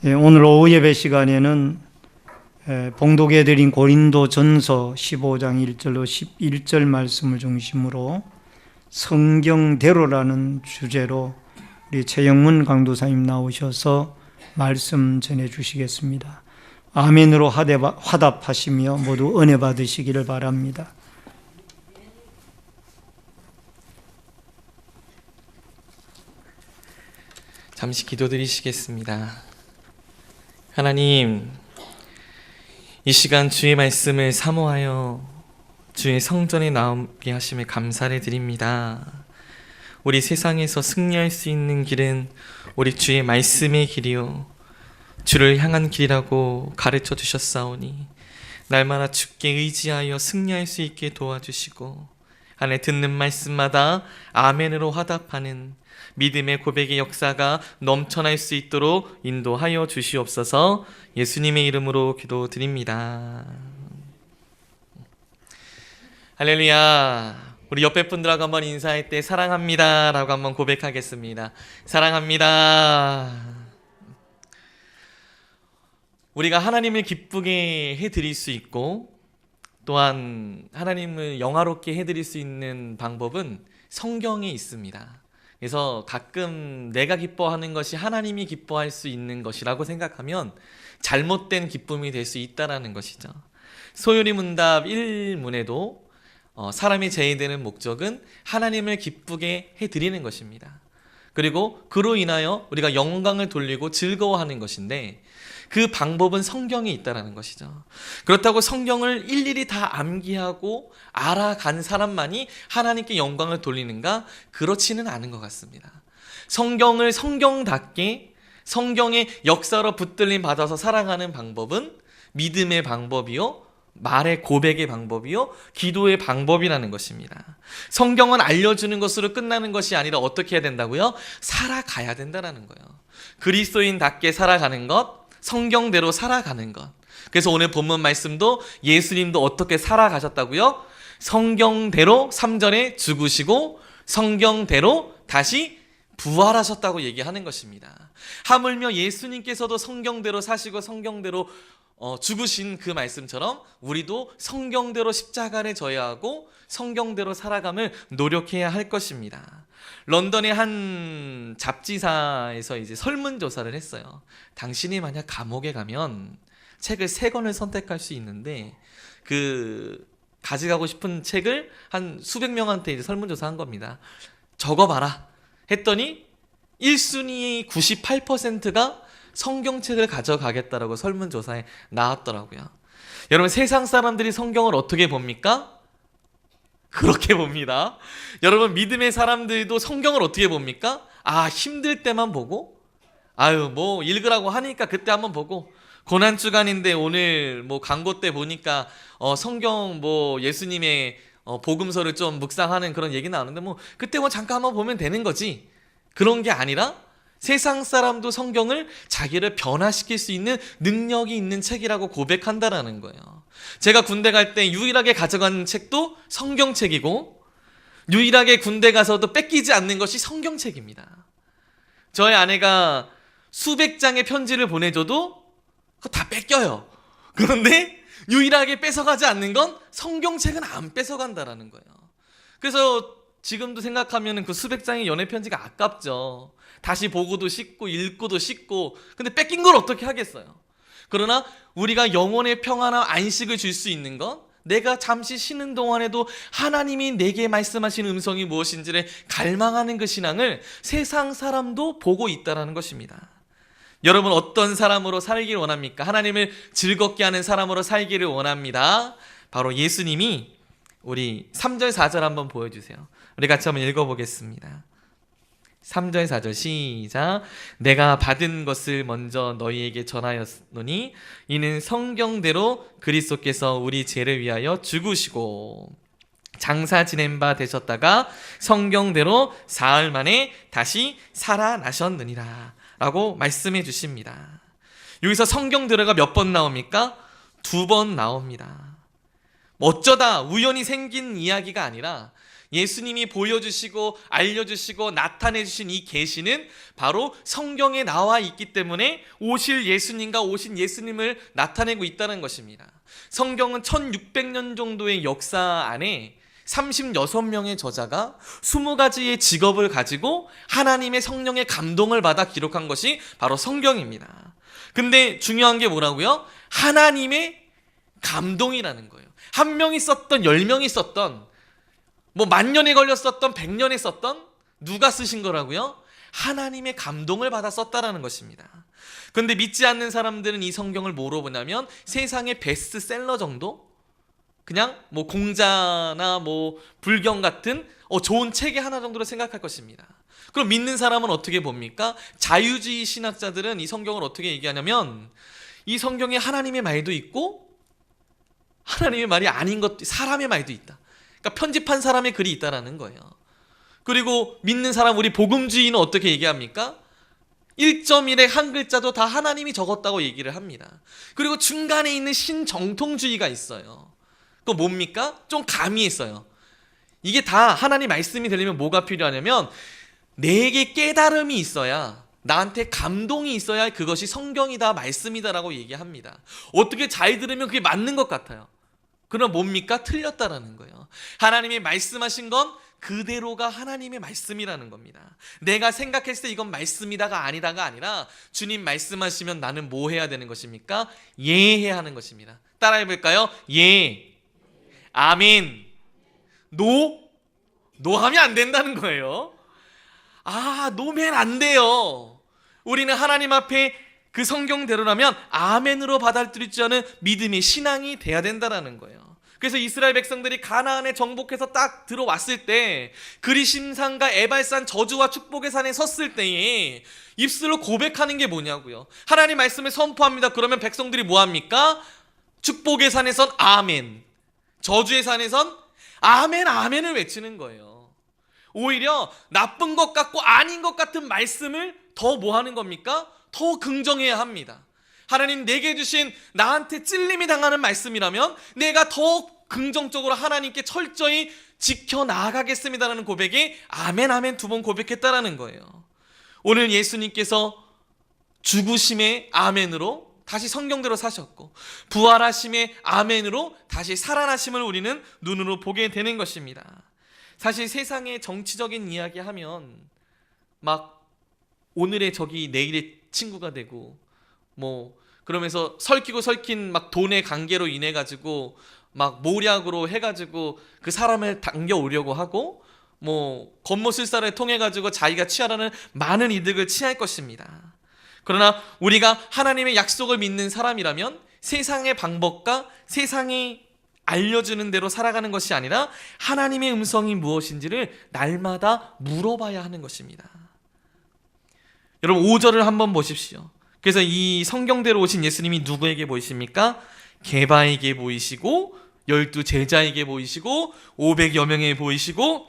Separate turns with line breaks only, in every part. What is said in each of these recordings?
오늘 오후 예배 시간에는 봉독해 드린 고린도전서 15장 1절로 11절 말씀을 중심으로 성경대로라는 주제로 우리 최영문 강도사님 나오셔서 말씀 전해 주시겠습니다. 아멘으로 화답하시며 모두 은혜 받으시기를 바랍니다.
잠시 기도드리시겠습니다. 하나님, 이 시간 주의 말씀을 사모하여 주의 성전에 나오게 하심에 감사를 드립니다. 우리 세상에서 승리할 수 있는 길은 우리 주의 말씀의 길이요 주를 향한 길이라고 가르쳐 주셨사오니 날마다 주께 의지하여 승리할 수 있게 도와주시고 안에 듣는 말씀마다 아멘으로 화답하는 믿음의 고백의 역사가 넘쳐날 수 있도록 인도하여 주시옵소서. 예수님의 이름으로 기도드립니다. 할렐루야. 우리 옆에 분들하고 한번 인사할 때 사랑합니다 라고 한번 고백하겠습니다. 사랑합니다. 우리가 하나님을 기쁘게 해드릴 수 있고 또한 하나님을 영화롭게 해드릴 수 있는 방법은 성경에 있습니다. 그래서 가끔 내가 기뻐하는 것이 하나님이 기뻐할 수 있는 것이라고 생각하면 잘못된 기쁨이 될 수 있다는 것이죠. 소요리 문답 1문에도 사람이 제의되는 목적은 하나님을 기쁘게 해드리는 것입니다. 그리고 그로 인하여 우리가 영광을 돌리고 즐거워하는 것인데 그 방법은 성경에 있다는 것이죠. 그렇다고 성경을 일일이 다 암기하고 알아간 사람만이 하나님께 영광을 돌리는가? 그렇지는 않은 것 같습니다. 성경을 성경답게 성경의 역사로 붙들림 받아서 살아가는 방법은 믿음의 방법이요, 말의 고백의 방법이요, 기도의 방법이라는 것입니다. 성경은 알려주는 것으로 끝나는 것이 아니라 어떻게 해야 된다고요? 살아가야 된다는 거예요. 그리스도인답게 살아가는 것, 성경대로 살아가는 것. 그래서 오늘 본문 말씀도 예수님도 어떻게 살아가셨다고요? 성경대로 3절에 죽으시고 성경대로 다시 부활하셨다고 얘기하는 것입니다. 하물며 예수님께서도 성경대로 사시고 성경대로 죽으신 그 말씀처럼 우리도 성경대로 십자가를 져야 하고 성경대로 살아감을 노력해야 할 것입니다. 런던의 한 잡지사에서 이제 설문조사를 했어요. 당신이 만약 감옥에 가면 책을 3권을 선택할 수 있는데 가져가고 싶은 책을 한 수백 명한테 이제 설문조사한 겁니다. 적어봐라 했더니 1순위 98%가 성경책을 가져가겠다라고 설문조사에 나왔더라고요. 여러분, 세상 사람들이 성경을 어떻게 봅니까? 그렇게 봅니다. 여러분, 믿음의 사람들도 성경을 어떻게 봅니까? 힘들 때만 보고, 뭐 읽으라고 하니까 그때 한번 보고, 고난주간인데 오늘 뭐 광고 때 보니까 성경 예수님의 복음서를 좀 묵상하는 그런 얘기 나오는데 그때 잠깐 한번 보면 되는 거지. 그런 게 아니라 세상 사람도 성경을 자기를 변화시킬 수 있는 능력이 있는 책이라고 고백한다라는 거예요. 제가 군대 갈 때 유일하게 가져간 책도 성경책이고 유일하게 군대 가서도 뺏기지 않는 것이 성경책입니다. 저희 아내가 수백 장의 편지를 보내줘도 그거 다 뺏겨요. 그런데 유일하게 뺏어가지 않는 건 성경책은 안 뺏어간다라는 거예요. 그래서 지금도 생각하면 그 수백 장의 연애 편지가 아깝죠. 다시 보고도 싶고 읽고도 싶고, 근데 뺏긴 걸 어떻게 하겠어요? 그러나 우리가 영혼의 평안과 안식을 줄 수 있는 건 내가 잠시 쉬는 동안에도 하나님이 내게 말씀하신 음성이 무엇인지를 갈망하는 그 신앙을 세상 사람도 보고 있다는 것입니다. 여러분, 어떤 사람으로 살기를 원합니까? 하나님을 즐겁게 하는 사람으로 살기를 원합니다. 바로 예수님이 우리 3절 4절 한번 보여주세요. 우리 같이 한번 읽어보겠습니다. 3절 4절 시작. 내가 받은 것을 먼저 너희에게 전하였노니 이는 성경대로 그리스도께서 우리 죄를 위하여 죽으시고 장사 지낸 바 되셨다가 성경대로 사흘 만에 다시 살아나셨느니라 라고 말씀해 주십니다. 여기서 성경대로가 몇 번 나옵니까? 2번 나옵니다. 어쩌다 우연히 생긴 이야기가 아니라 예수님이 보여주시고 알려주시고 나타내주신 이 계시는 바로 성경에 나와 있기 때문에 오실 예수님과 오신 예수님을 나타내고 있다는 것입니다. 성경은 1600년 정도의 역사 안에 36명의 저자가 20가지의 직업을 가지고 하나님의 성령의 감동을 받아 기록한 것이 바로 성경입니다. 근데 중요한 게 뭐라고요? 하나님의 감동이라는 거예요. 한 명이 썼던 10명이 썼던 뭐 1000년에 걸렸었던 100년에 썼던 누가 쓰신 거라고요? 하나님의 감동을 받아 썼다라는 것입니다. 그런데 믿지 않는 사람들은 이 성경을 뭐로 보냐면 세상의 베스트셀러 정도? 그냥 뭐 공자나 뭐 불경 같은 좋은 책의 하나 정도로 생각할 것입니다. 그럼 믿는 사람은 어떻게 봅니까? 자유주의 신학자들은 이 성경을 어떻게 얘기하냐면 이 성경에 하나님의 말도 있고 하나님의 말이 아닌 것, 사람의 말도 있다. 그러니까 편집한 사람의 글이 있다라는 거예요. 그리고 믿는 사람, 우리 복음주의는 어떻게 얘기합니까? 1.1의 한 글자도 다 하나님이 적었다고 얘기를 합니다. 그리고 중간에 있는 신정통주의가 있어요. 그거 뭡니까? 좀 가미했어요. 이게 다 하나님 말씀이 되려면 뭐가 필요하냐면 내게 깨달음이 있어야, 나한테 감동이 있어야 그것이 성경이다, 말씀이다라고 얘기합니다. 어떻게 잘 들으면 그게 맞는 것 같아요. 그럼 뭡니까? 틀렸다라는 거예요. 하나님이 말씀하신 건 그대로가 하나님의 말씀이라는 겁니다. 내가 생각했을 때 이건 말씀이다가 아니다가 아니라 주님 말씀하시면 나는 뭐 해야 되는 것입니까? 예해야 하는 것입니다. 따라해 볼까요? 예, 아멘, 노 하면 안 된다는 거예요. 노면 안 돼요. 우리는 하나님 앞에 그 성경대로라면 아멘으로 받아들일 줄 아는 믿음의 신앙이 돼야 된다는 거예요. 그래서 이스라엘 백성들이 가나안에 정복해서 딱 들어왔을 때 그리심산과 에발산 저주와 축복의 산에 섰을 때에 입술로 고백하는 게 뭐냐고요. 하나님 말씀을 선포합니다. 그러면 백성들이 뭐합니까? 축복의 산에선 아멘, 저주의 산에선 아멘, 아멘을 외치는 거예요. 오히려 나쁜 것 같고 아닌 것 같은 말씀을 더 뭐 하는 겁니까? 더 긍정해야 합니다. 하나님 내게 주신 나한테 찔림이 당하는 말씀이라면 내가 더 긍정적으로 하나님께 철저히 지켜나가겠습니다라는 고백에 아멘, 아멘 2번 고백했다라는 거예요. 오늘 예수님께서 죽으심의 아멘으로 다시 성경대로 사셨고 부활하심의 아멘으로 다시 살아나심을 우리는 눈으로 보게 되는 것입니다. 사실 세상의 정치적인 이야기 하면 막 오늘의 적이 내일의 친구가 되고 뭐 그러면서 설킨 막 돈의 관계로 인해 가지고 막 모략으로 해가지고 그 사람을 당겨오려고 하고 뭐 권모술사를 통해 가지고 자기가 취하라는 많은 이득을 취할 것입니다. 그러나 우리가 하나님의 약속을 믿는 사람이라면 세상의 방법과 세상이 알려주는 대로 살아가는 것이 아니라 하나님의 음성이 무엇인지를 날마다 물어봐야 하는 것입니다. 여러분 5절을 한번 보십시오. 그래서 이 성경대로 오신 예수님이 누구에게 보이십니까? 게바에게 보이시고 12 제자에게 보이시고 500여 명에 보이시고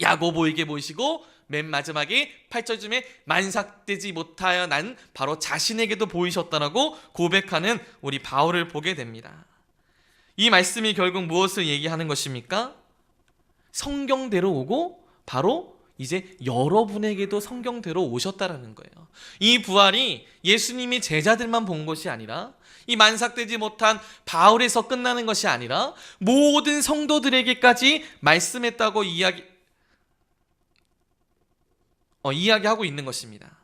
야고보에게 보이시고 맨 마지막에 8절쯤에 만삭되지 못하여 난 바로 자신에게도 보이셨다라고 고백하는 우리 바울을 보게 됩니다. 이 말씀이 결국 무엇을 얘기하는 것입니까? 성경대로 오고 바로 이제 여러분에게도 성경대로 오셨다라는 거예요. 이 부활이 예수님이 제자들만 본 것이 아니라 이 만삭되지 못한 바울에서 끝나는 것이 아니라 모든 성도들에게까지 말씀했다고 이야기하고 있는 것입니다.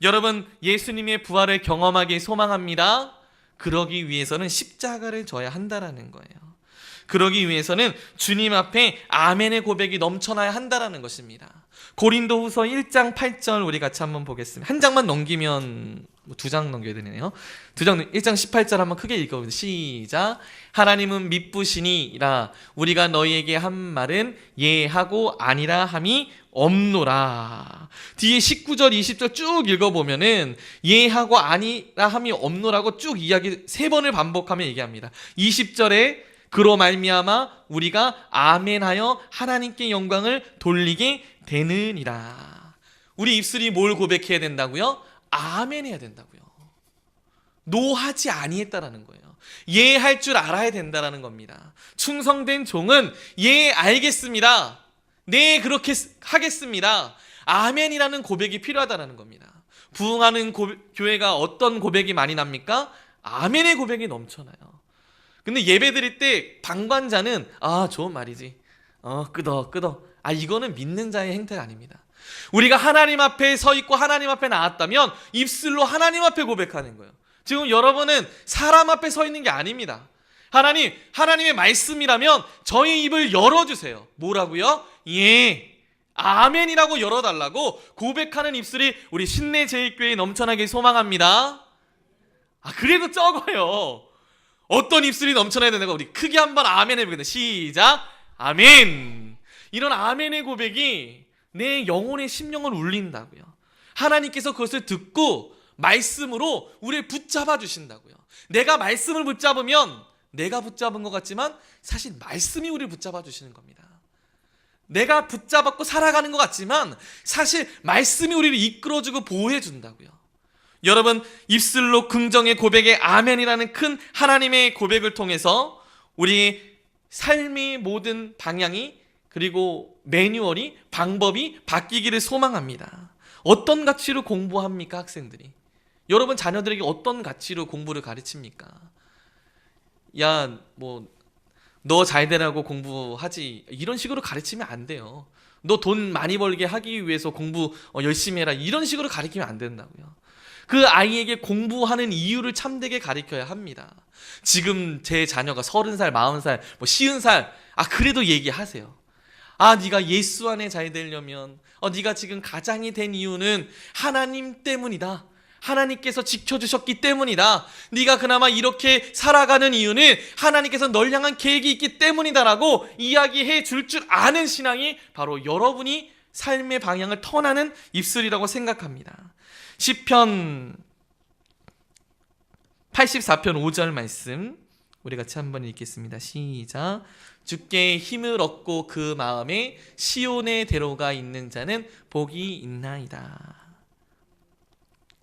여러분 예수님의 부활을 경험하기 소망합니다. 그러기 위해서는 십자가를 져야 한다라는 거예요. 그러기 위해서는 주님 앞에 아멘의 고백이 넘쳐나야 한다라는 것입니다. 고린도후서 1장 8절 우리 같이 한번 보겠습니다. 한 장만 넘기면 2장 넘겨야 되네요. 1장 18절 한번 크게 읽어보세요. 시작. 하나님은 미쁘시니라 우리가 너희에게 한 말은 예하고 아니라 함이 없노라. 뒤에 19절 20절 쭉 읽어보면은 예하고 아니라 함이 없노라고 쭉 이야기 3번을 반복하며 얘기합니다. 20절에 그로 말미암아 우리가 아멘하여 하나님께 영광을 돌리게 되느니라. 우리 입술이 뭘 고백해야 된다고요? 아멘 해야 된다고요. 노하지 아니했다라는 거예요. 예 할 줄 알아야 된다라는 겁니다. 충성된 종은 예 알겠습니다. 네, 그렇게 하겠습니다. 아멘이라는 고백이 필요하다는 겁니다. 부흥하는 교회가 어떤 고백이 많이 납니까? 아멘의 고백이 넘쳐나요. 근데 예배 드릴 때 방관자는 좋은 말이지. 끄덕. 이거는 믿는 자의 행태가 아닙니다. 우리가 하나님 앞에 서 있고 하나님 앞에 나왔다면 입술로 하나님 앞에 고백하는 거예요. 지금 여러분은 사람 앞에 서 있는 게 아닙니다. 하나님의 말씀이라면 저희 입을 열어주세요. 뭐라고요? 예, 아멘이라고 열어달라고 고백하는 입술이 우리 신내제일교회에 넘쳐나길 소망합니다. 그래도 적어요. 어떤 입술이 넘쳐나야 되는가? 우리 크게 한번 아멘 해보겠습니다. 시작. 아멘. 이런 아멘의 고백이 내 영혼의 심령을 울린다고요. 하나님께서 그것을 듣고 말씀으로 우리를 붙잡아 주신다고요. 내가 말씀을 붙잡으면 내가 붙잡은 것 같지만 사실 말씀이 우리를 붙잡아 주시는 겁니다. 내가 붙잡았고 살아가는 것 같지만 사실 말씀이 우리를 이끌어주고 보호해 준다고요. 여러분, 입술로 긍정의 고백의 아멘이라는 큰 하나님의 고백을 통해서 우리 삶의 모든 방향이, 그리고 매뉴얼이, 방법이 바뀌기를 소망합니다. 어떤 가치로 공부합니까, 학생들이? 여러분 자녀들에게 어떤 가치로 공부를 가르칩니까? 야, 너 잘 되라고 공부하지, 이런 식으로 가르치면 안 돼요. 너 돈 많이 벌게 하기 위해서 공부 열심히 해라, 이런 식으로 가르치면 안 된다고요. 그 아이에게 공부하는 이유를 참되게 가르쳐야 합니다. 지금 제 자녀가 30살, 40살, 50살, 그래도 얘기하세요. 네가 예수 안에 잘 되려면, 네가 지금 가장이 된 이유는 하나님 때문이다. 하나님께서 지켜주셨기 때문이다. 네가 그나마 이렇게 살아가는 이유는 하나님께서 널 향한 계획이 있기 때문이다라고 이야기해 줄 아는 신앙이 바로 여러분이 삶의 방향을 턴하는 입술이라고 생각합니다. 시편 84편 5절 말씀 우리 같이 한번 읽겠습니다. 시작. 주께 힘을 얻고 그 마음에 시온의 대로가 있는 자는 복이 있나이다.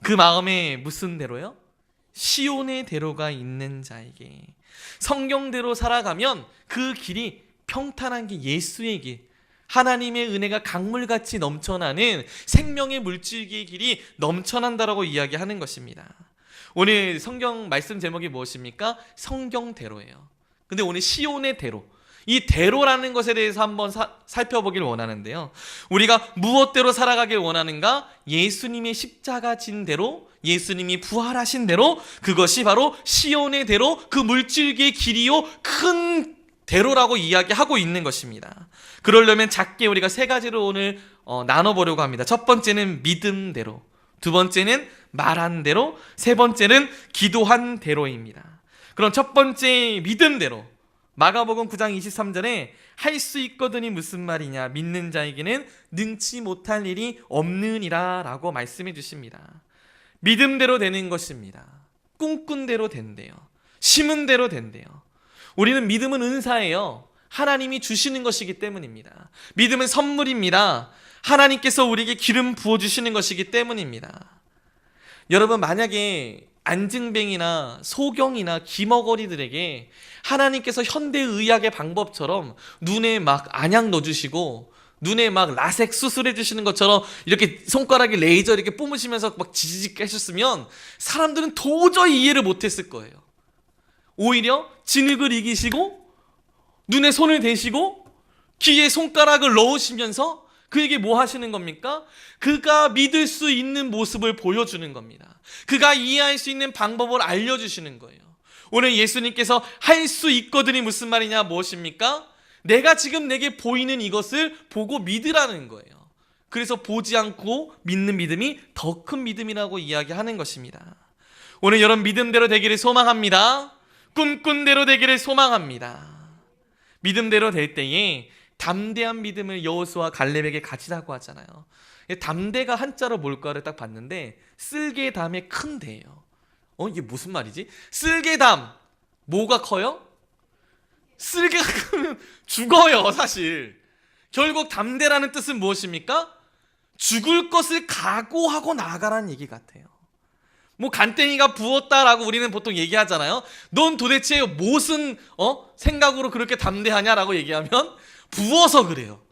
그 마음에 무슨 대로요? 시온의 대로가 있는 자에게. 성경대로 살아가면 그 길이 평탄한 게 예수의 길, 하나님의 은혜가 강물같이 넘쳐나는 생명의 물줄기의 길이 넘쳐난다라고 이야기하는 것입니다. 오늘 성경 말씀 제목이 무엇입니까? 성경대로예요. 근데 오늘 시온의 대로, 이 대로라는 것에 대해서 한번 살펴보길 원하는데요. 우리가 무엇대로 살아가길 원하는가? 예수님의 십자가 진 대로, 예수님이 부활하신 대로, 그것이 바로 시온의 대로, 그 물줄기의 길이요 큰 대로라고 이야기하고 있는 것입니다. 그러려면 작게 우리가 세 가지로 오늘 나눠보려고 합니다. 첫 번째는 믿음대로, 두 번째는 말한 대로, 세 번째는 기도한 대로입니다. 그럼 첫 번째 믿음대로, 마가복음 9장 23절에 할 수 있거든이 무슨 말이냐, 믿는 자에게는 능치 못할 일이 없느니라 라고 말씀해 주십니다. 믿음대로 되는 것입니다. 꿈꾼 대로 된대요. 심은 대로 된대요. 우리는 믿음은 은사예요. 하나님이 주시는 것이기 때문입니다. 믿음은 선물입니다. 하나님께서 우리에게 기름 부어주시는 것이기 때문입니다. 여러분, 만약에 안증뱅이나 소경이나 기머거리들에게 하나님께서 현대의학의 방법처럼 눈에 막 안약 넣어주시고 눈에 막 라섹 수술해 주시는 것처럼 이렇게 손가락에 레이저 이렇게 뿜으시면서 막 지지직 하셨으면 사람들은 도저히 이해를 못했을 거예요. 오히려 진흙을 이기시고 눈에 손을 대시고 귀에 손가락을 넣으시면서 그에게 뭐 하시는 겁니까? 그가 믿을 수 있는 모습을 보여주는 겁니다. 그가 이해할 수 있는 방법을 알려주시는 거예요. 오늘 예수님께서 할 수 있거든이 무슨 말이냐, 무엇입니까? 내가 지금 내게 보이는 이것을 보고 믿으라는 거예요. 그래서 보지 않고 믿는 믿음이 더 큰 믿음이라고 이야기하는 것입니다. 오늘 여러분 믿음대로 되기를 소망합니다. 꿈꾼 대로 되기를 소망합니다. 믿음대로 될 때에 담대한 믿음을 여호수아 갈렙에게 가지라고 하잖아요. 담대가 한자로 뭘까를 딱 봤는데 쓸개담의 큰 대예요. 이게 무슨 말이지? 쓸개담, 뭐가 커요? 쓸개가 크면 죽어요, 사실. 결국 담대라는 뜻은 무엇입니까? 죽을 것을 각오하고 나가라는 얘기 같아요. 간땡이가 부었다라고 우리는 보통 얘기하잖아요. 넌 도대체 무슨 생각으로 그렇게 담대하냐라고 얘기하면 부어서 그래요.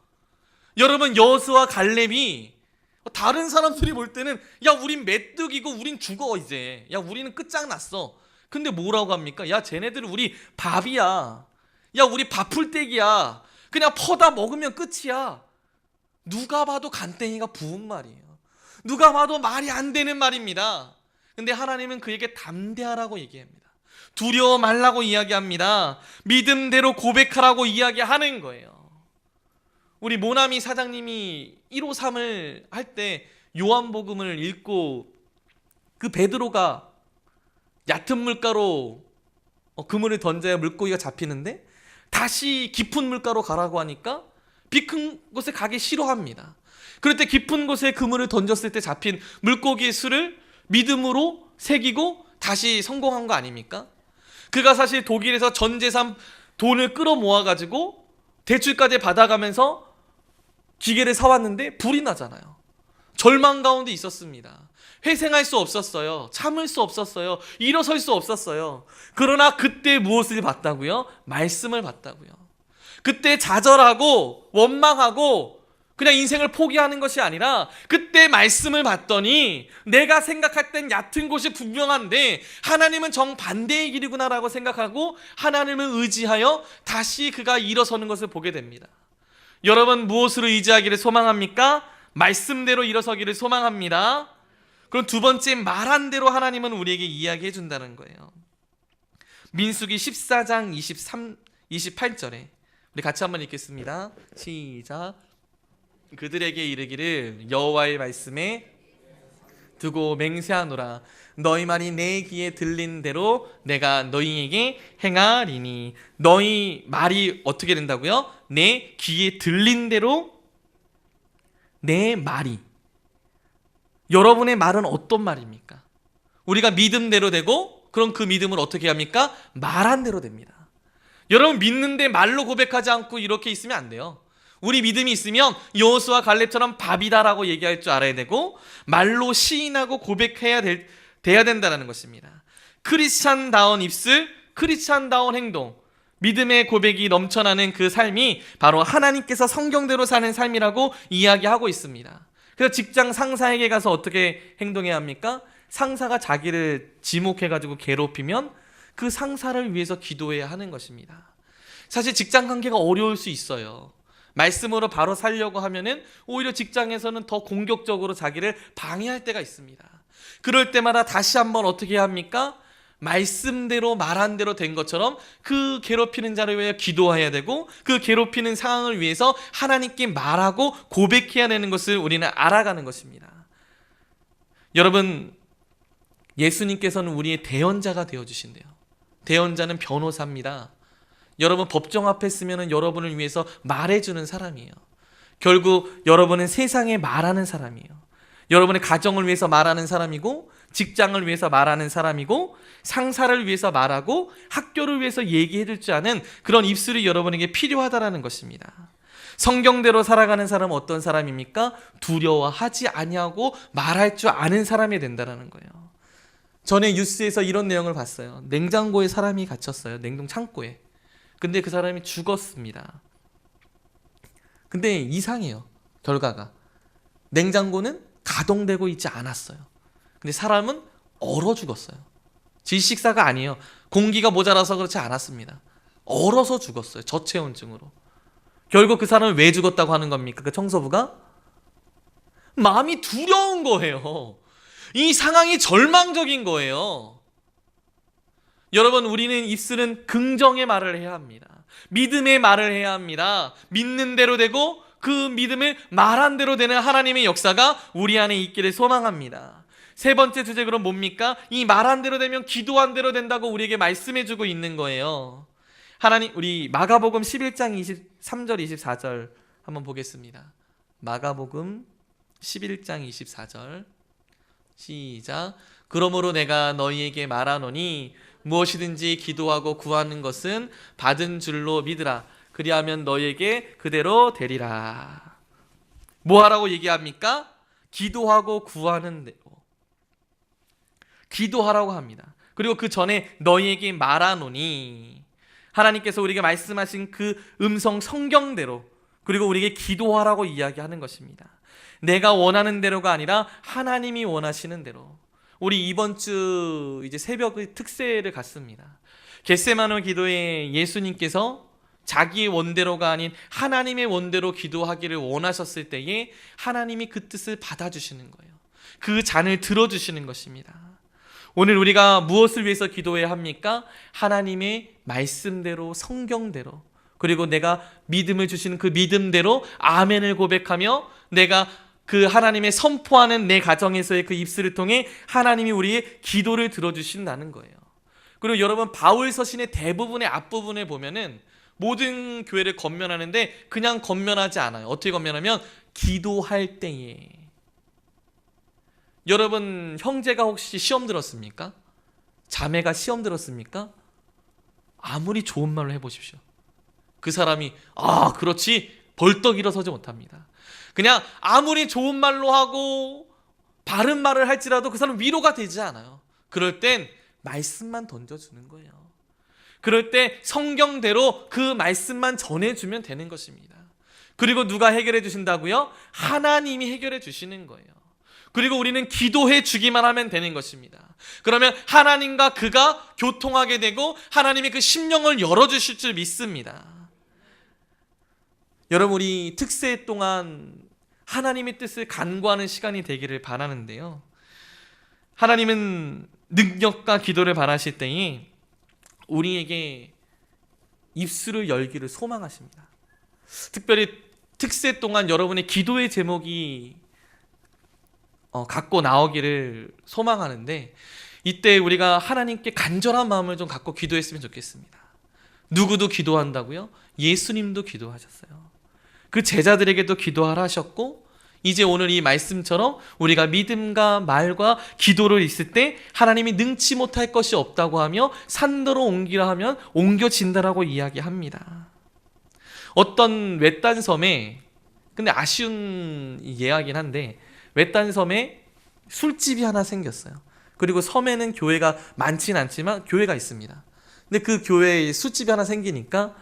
여러분, 여호수아 갈렙이 다른 사람들이 볼 때는 야, 우린 메뚜기고 우린 죽어 이제. 야, 우리는 끝장났어. 근데 뭐라고 합니까? 야, 쟤네들은 우리 밥이야. 야, 우리 밥풀떼기야. 그냥 퍼다 먹으면 끝이야. 누가 봐도 간땡이가 부은 말이에요. 누가 봐도 말이 안 되는 말입니다. 근데 하나님은 그에게 담대하라고 얘기합니다. 두려워 말라고 이야기합니다. 믿음대로 고백하라고 이야기하는 거예요. 우리 모나미 사장님이 153을 할 때 요한복음을 읽고 그 베드로가 얕은 물가로 그물을 던져야 물고기가 잡히는데 다시 깊은 물가로 가라고 하니까 깊은 곳에 가기 싫어합니다. 그럴 때 깊은 곳에 그물을 던졌을 때 잡힌 물고기의 수를 믿음으로 새기고 다시 성공한 거 아닙니까? 그가 사실 독일에서 전 재산 돈을 끌어모아가지고 대출까지 받아가면서 기계를 사왔는데 불이 나잖아요. 절망 가운데 있었습니다. 회생할 수 없었어요. 참을 수 없었어요. 일어설 수 없었어요. 그러나 그때 무엇을 봤다고요? 말씀을 봤다고요. 그때 좌절하고 원망하고 그냥 인생을 포기하는 것이 아니라 그때 말씀을 봤더니 내가 생각할 땐 얕은 곳이 분명한데 하나님은 정반대의 길이구나라고 생각하고 하나님을 의지하여 다시 그가 일어서는 것을 보게 됩니다. 여러분, 무엇으로 의지하기를 소망합니까? 말씀대로 일어서기를 소망합니다. 그럼 두 번째, 말한 대로 하나님은 우리에게 이야기해 준다는 거예요. 민수기 14장 28절에 우리 같이 한번 읽겠습니다. 시작. 그들에게 이르기를 여호와의 말씀에 두고 맹세하노라. 너희 말이 내 귀에 들린 대로 내가 너희에게 행하리니. 너희 말이 어떻게 된다고요? 내 귀에 들린 대로 내 말이. 여러분의 말은 어떤 말입니까? 우리가 믿음대로 되고 그럼 그 믿음을 어떻게 합니까? 말한 대로 됩니다. 여러분, 믿는데 말로 고백하지 않고 이렇게 있으면 안 돼요. 우리 믿음이 있으면 여호수아 갈렙처럼 밥이다라고 얘기할 줄 알아야 되고 말로 시인하고 고백해야 돼야 된다는 것입니다. 크리스찬다운 입술, 크리스찬다운 행동, 믿음의 고백이 넘쳐나는 그 삶이 바로 하나님께서 성경대로 사는 삶이라고 이야기하고 있습니다. 그래서 직장 상사에게 가서 어떻게 행동해야 합니까? 상사가 자기를 지목해가지고 괴롭히면 그 상사를 위해서 기도해야 하는 것입니다. 사실 직장 관계가 어려울 수 있어요. 말씀으로 바로 살려고 하면은 오히려 직장에서는 더 공격적으로 자기를 방해할 때가 있습니다. 그럴 때마다 다시 한번 어떻게 해야 합니까? 말씀대로 말한 대로 된 것처럼 그 괴롭히는 자를 위해 기도해야 되고 그 괴롭히는 상황을 위해서 하나님께 말하고 고백해야 되는 것을 우리는 알아가는 것입니다. 여러분, 예수님께서는 우리의 대언자가 되어주신대요. 대언자는 변호사입니다. 여러분, 법정 앞에 쓰면 여러분을 위해서 말해주는 사람이에요. 결국 여러분은 세상에 말하는 사람이에요. 여러분의 가정을 위해서 말하는 사람이고 직장을 위해서 말하는 사람이고 상사를 위해서 말하고 학교를 위해서 얘기해 줄 줄 아는 그런 입술이 여러분에게 필요하다라는 것입니다. 성경대로 살아가는 사람은 어떤 사람입니까? 두려워하지 아니하고 말할 줄 아는 사람이 된다는 거예요. 전에 뉴스에서 이런 내용을 봤어요. 냉장고에 사람이 갇혔어요. 냉동 창고에. 근데 그 사람이 죽었습니다. 근데 이상해요. 결과가. 냉장고는 가동되고 있지 않았어요. 근데 사람은 얼어 죽었어요. 질식사가 아니에요. 공기가 모자라서 그렇지 않았습니다. 얼어서 죽었어요. 저체온증으로. 결국 그 사람은 왜 죽었다고 하는 겁니까? 그 청소부가? 마음이 두려운 거예요. 이 상황이 절망적인 거예요. 여러분, 우리는 입술은 긍정의 말을 해야 합니다. 믿음의 말을 해야 합니다. 믿는 대로 되고 그 믿음을 말한 대로 되는 하나님의 역사가 우리 안에 있기를 소망합니다. 세 번째 주제, 그럼 뭡니까? 이 말한 대로 되면 기도한 대로 된다고 우리에게 말씀해주고 있는 거예요. 하나님, 우리 마가복음 11장 23절 24절 한번 보겠습니다. 마가복음 11장 24절 시작. 그러므로 내가 너희에게 말하노니 무엇이든지 기도하고 구하는 것은 받은 줄로 믿으라. 그리하면 너희에게 그대로 되리라. 뭐 하라고 얘기합니까? 기도하고 구하는 대로. 기도하라고 합니다. 그리고 그 전에 너희에게 말하노니, 하나님께서 우리에게 말씀하신 그 음성 성경대로, 그리고 우리에게 기도하라고 이야기하는 것입니다. 내가 원하는 대로가 아니라 하나님이 원하시는 대로. 우리 이번 주 이제 새벽의 특세를 갖습니다. 겟세마네 기도에 예수님께서 자기의 원대로가 아닌 하나님의 원대로 기도하기를 원하셨을 때에 하나님이 그 뜻을 받아주시는 거예요. 그 잔을 들어주시는 것입니다. 오늘 우리가 무엇을 위해서 기도해야 합니까? 하나님의 말씀대로, 성경대로, 그리고 내가 믿음을 주시는 그 믿음대로 아멘을 고백하며 내가 그 하나님의 선포하는 내 가정에서의 그 입술을 통해 하나님이 우리의 기도를 들어주신다는 거예요. 그리고 여러분, 바울 서신의 대부분의 앞부분에 보면은 모든 교회를 권면하는데 그냥 권면하지 않아요. 어떻게 권면하면 기도할 때에. 여러분, 형제가 혹시 시험 들었습니까? 자매가 시험 들었습니까? 아무리 좋은 말로 해보십시오. 그 사람이 그렇지 벌떡 일어서지 못합니다. 그냥 아무리 좋은 말로 하고 바른 말을 할지라도 그 사람 위로가 되지 않아요. 그럴 땐 말씀만 던져주는 거예요. 그럴 때 성경대로 그 말씀만 전해주면 되는 것입니다. 그리고 누가 해결해 주신다고요? 하나님이 해결해 주시는 거예요. 그리고 우리는 기도해 주기만 하면 되는 것입니다. 그러면 하나님과 그가 교통하게 되고 하나님이 그 심령을 열어주실 줄 믿습니다. 여러분, 우리 특세 동안 하나님의 뜻을 간구하는 시간이 되기를 바라는데요. 하나님은 능력과 기도를 바라실 때에 우리에게 입술을 열기를 소망하십니다. 특별히 특세 동안 여러분의 기도의 제목이 갖고 나오기를 소망하는데, 이때 우리가 하나님께 간절한 마음을 좀 갖고 기도했으면 좋겠습니다. 누구도 기도한다고요? 예수님도 기도하셨어요. 그 제자들에게도 기도하라 하셨고, 이제 오늘 이 말씀처럼 우리가 믿음과 말과 기도를 있을 때 하나님이 능치 못할 것이 없다고 하며 산더러 옮기라 하면 옮겨진다라고 이야기합니다. 어떤 외딴 섬에, 근데 아쉬운 예야긴 한데, 외딴 섬에 술집이 하나 생겼어요. 그리고 섬에는 교회가 많진 않지만 교회가 있습니다. 근데 그 교회에 술집이 하나 생기니까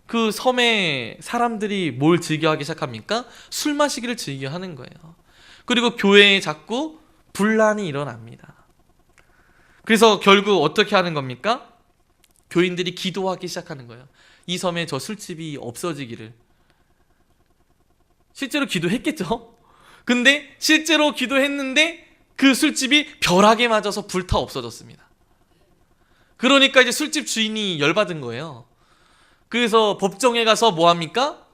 그 섬에 사람들이 뭘 즐겨하기 시작합니까? 술 마시기를 즐겨하는 거예요. 그리고 교회에 자꾸 분란이 일어납니다. 그래서 결국 어떻게 하는 겁니까? 교인들이 기도하기 시작하는 거예요. 이 섬에 저 술집이 없어지기를. 실제로 기도했겠죠? 근데 실제로 기도했는데 그 술집이 벼락에 맞아서 불타 없어졌습니다. 그러니까 이제 술집 주인이 열받은 거예요. 그래서 법정에 가서 뭐 합니까?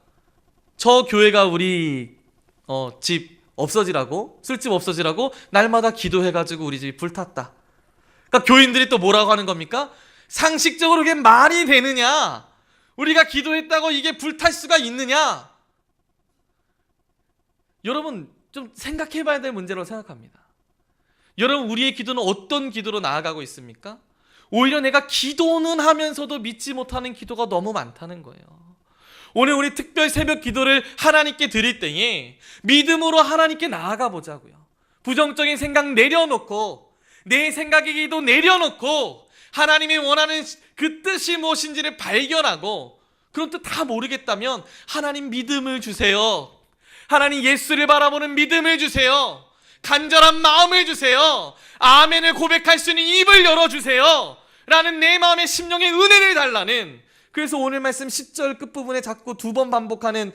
저 교회가 우리 집 없어지라고, 술집 없어지라고 날마다 기도해가지고 우리 집이 불탔다. 그러니까 교인들이 또 뭐라고 하는 겁니까? 상식적으로 그게 말이 되느냐? 우리가 기도했다고 이게 불탈 수가 있느냐? 여러분, 좀 생각해봐야 될 문제라고 생각합니다. 여러분, 우리의 기도는 어떤 기도로 나아가고 있습니까? 오히려 내가 기도는 하면서도 믿지 못하는 기도가 너무 많다는 거예요. 오늘 우리 특별 새벽 기도를 하나님께 드릴 때에 믿음으로 하나님께 나아가 보자고요. 부정적인 생각 내려놓고 내 생각의 기도 내려놓고 하나님이 원하는 그 뜻이 무엇인지를 발견하고, 그런 뜻 다 모르겠다면 하나님 믿음을 주세요. 하나님 예수를 바라보는 믿음을 주세요. 간절한 마음을 주세요. 아멘을 고백할 수 있는 입을 열어주세요. 라는 내 마음의 심령의 은혜를 달라는, 그래서 오늘 말씀 10절 끝부분에 자꾸 두 번 반복하는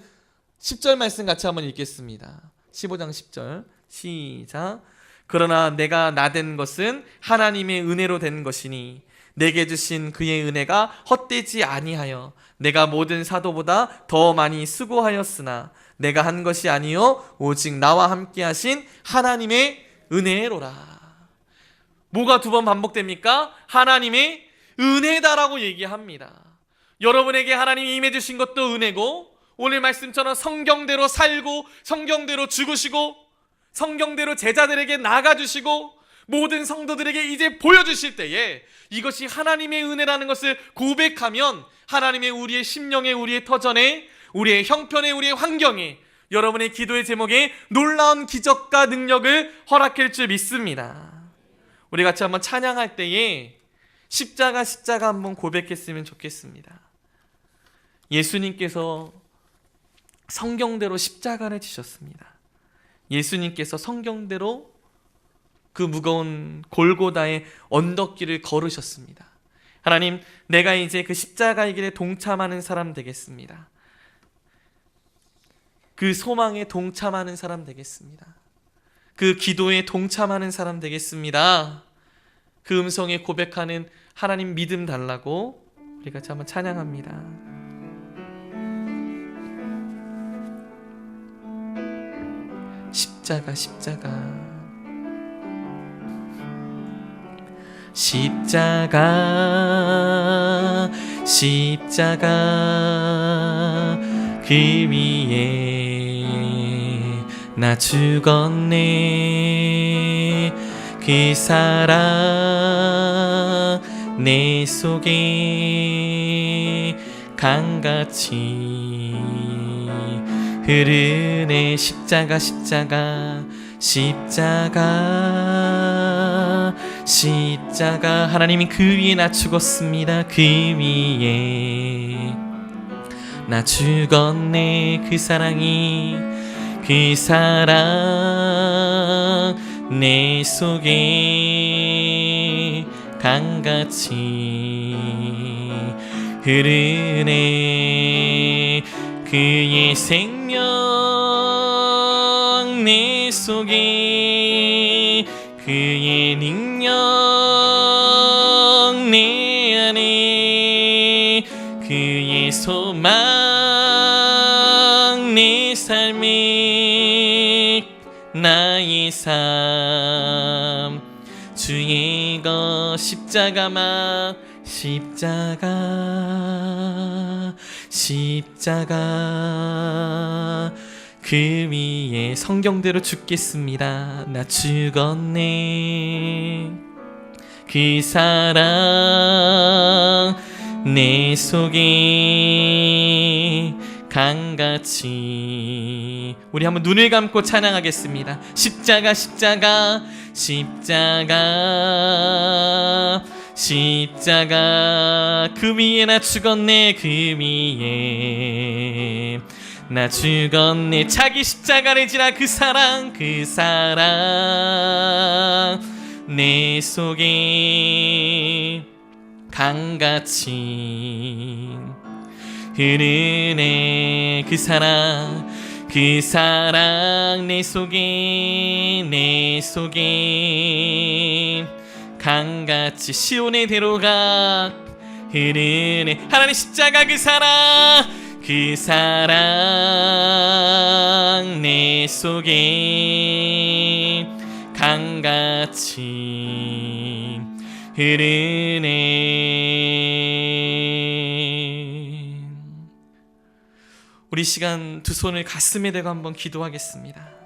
10절 말씀 같이 한번 읽겠습니다. 15장 10절 시작. 그러나 내가 나된 것은 하나님의 은혜로 된 것이니 내게 주신 그의 은혜가 헛되지 아니하여 내가 모든 사도보다 더 많이 수고하였으나 내가 한 것이 아니요 오직 나와 함께 하신 하나님의 은혜로라. 뭐가 두 번 반복됩니까? 하나님의 은혜다라고 얘기합니다. 여러분에게 하나님이 임해 주신 것도 은혜고, 오늘 말씀처럼 성경대로 살고 성경대로 죽으시고 성경대로 제자들에게 나가주시고 모든 성도들에게 이제 보여주실 때에 이것이 하나님의 은혜라는 것을 고백하면 하나님의 우리의 심령에, 우리의 터전에, 우리의 형편에, 우리의 환경에, 여러분의 기도의 제목에 놀라운 기적과 능력을 허락할 줄 믿습니다. 우리 같이 한번 찬양할 때에 십자가 한번 고백했으면 좋겠습니다. 예수님께서 성경대로 십자가를 지셨습니다. 예수님께서 성경대로 그 무거운 골고다의 언덕길을 걸으셨습니다. 하나님, 내가 이제 그 십자가의 길에 동참하는 사람 되겠습니다. 그 소망에 동참하는 사람 되겠습니다. 그 기도에 동참하는 사람 되겠습니다. 그 음성에 고백하는 하나님 믿음 달라고 우리 같이 한번 찬양합니다. 십자가 십자가 십자가 십자가 그 위에 나 죽었네. 그 사랑 내 속에 강같이 흐르네. 십자가 십자가 십자가 십자가 하나님이 그 위에 나 죽었습니다. 그 위에 나 죽었네. 그 사랑이 그 사랑 내 속에 강같이 흐르네. 그의 생명 내 속에 그의 능력 내 안에 그의 소망 내 삶에 나의 삶 주의 것 십자가만 십자가 십자가 그 위에 성경대로 죽겠습니다. 나 죽었네. 그 사랑 내 속에 강같이 우리 한번 눈을 감고 찬양하겠습니다. 십자가 십자가 십자가 십자가 그 위에 나 죽었네. 그 위에 나 죽었네. 자기 십자가를 지나 그 사랑 내 속에 강같이 흐르네. 그 사랑 내 속에 강같이 시온의 대로가 흐르네. 하나님 십자가 그 사랑 내 속에 강같이 흐르네. 우리 시간 두 손을 가슴에 대고 한번 기도하겠습니다.